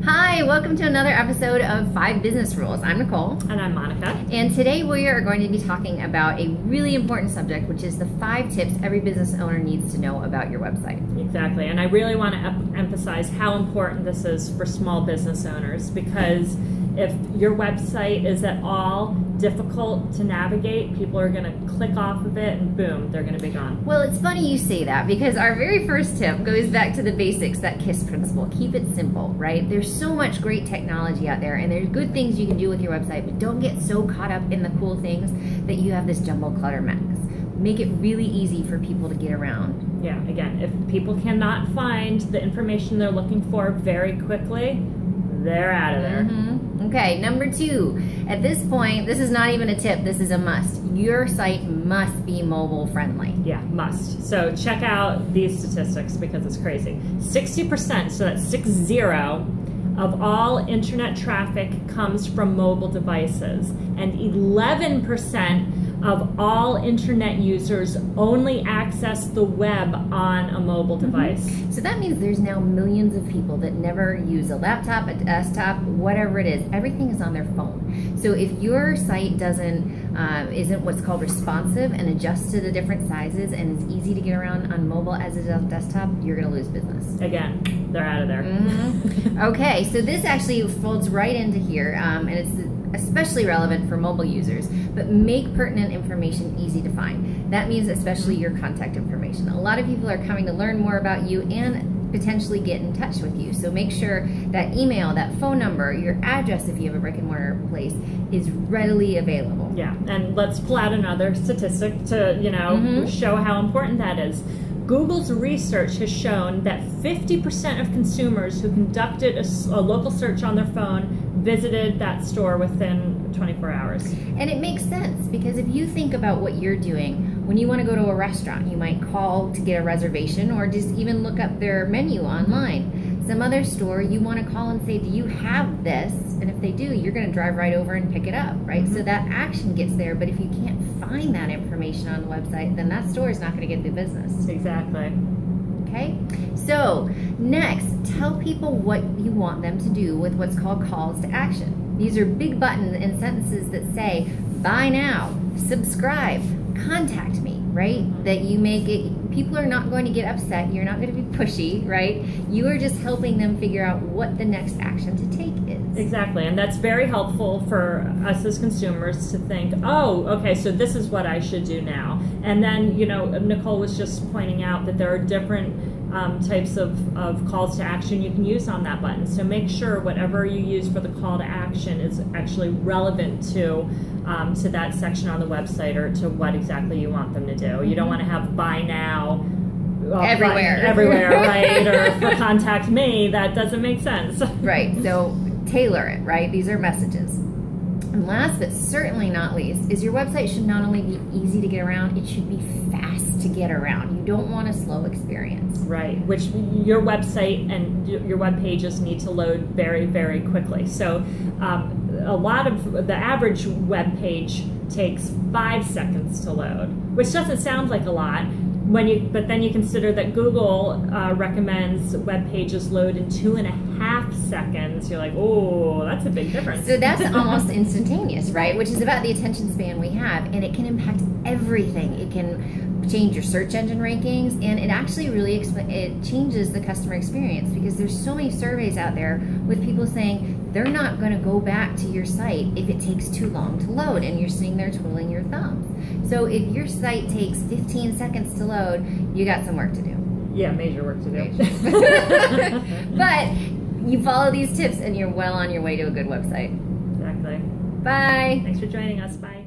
Hi, welcome to another episode of 5 Business Rules. I'm Nicole. And I'm Monica. And today we are going to be talking about a really important subject, which is the 5 tips every business owner needs to know about your website. Exactly. And I really want to emphasize how important this is for small business owners, because if your website is at all difficult to navigate, people are going to click off of it and boom, they're going to be gone. Well, it's funny you say that, because our very first tip goes back to the basics, that KISS principle. Keep it simple, right? There's so much great technology out there, and there's good things you can do with your website, but don't get so caught up in the cool things that you have this jumbo clutter mess. Make it really easy for people to get around. Yeah, again, if people cannot find the information they're looking for very quickly, they're out of there. Okay, number 2. At this point, this is not even a tip, this is a must. Your site must be mobile friendly. Yeah, must. So check out these statistics because it's crazy. 60%, so that's 60, of all internet traffic comes from mobile devices, and 11% of all internet users only access the web on a mobile device. So that means there's now millions of people that never use a laptop, a desktop, whatever it is. Everything is on their phone. So if your site isn't what's called responsive and adjusts to the different sizes and is easy to get around on mobile as it is on desktop, you're going to lose business. Again, they're out of there. Okay, so this actually folds right into here, and it's especially relevant for mobile users, but make pertinent information easy to find. That means especially your contact information. A lot of people are coming to learn more about you and potentially get in touch with you. So make sure that email, that phone number, your address if you have a brick and mortar place is readily available. Yeah, and let's pull out another statistic to, show how important that is. Google's research has shown that 50% of consumers who conducted a local search on their phone visited that store within 24 hours. And it makes sense, because if you think about what you're doing, when you want to go to a restaurant, you might call to get a reservation or just even look up their menu online. Some other store, you want to call and say, do you have this? And if they do, you're going to drive right over and pick it up, right? So that action gets there, but if you can't find that information on the website, then that store is not going to get the business. Exactly. Okay, so next, tell people what you want them to do with what's called calls to action. These are big buttons and sentences that say, buy now, subscribe, contact me, right? That you make it, people are not going to get upset, you're not going to be pushy, right? You are just helping them figure out what the next action to take is. Exactly, and that's very helpful for us as consumers to think, oh, okay, so this is what I should do now. And then, Nicole was just pointing out that there are different types of calls to action you can use on that button. So make sure whatever you use for the call to action is actually relevant to that section on the website or to what exactly you want them to do. You don't want to have buy now everywhere, right? Or for contact me, that doesn't make sense. Right, so tailor it, right? These are messages. And last but certainly not least is your website should not only be easy to get around, it should be fast to get around. You don't want a slow experience. Right, which your website and your web pages need to load very, very quickly. So a lot of the average web page takes 5 seconds to load, which doesn't sound like a lot. But then you consider that Google recommends web pages load in 2.5 seconds. You're like, oh, that's a big difference. So that's almost instantaneous, right? Which is about the attention span we have, and it can impact everything. It can change your search engine rankings, and it actually really it changes the customer experience, because there's so many surveys out there with people saying they're not going to go back to your site if it takes too long to load, and you're sitting there twiddling your thumbs. So if your site takes 15 seconds to load, you got some work to do. Yeah, major work to do. But you follow these tips and you're well on your way to a good website. Exactly. Bye. Thanks for joining us. Bye.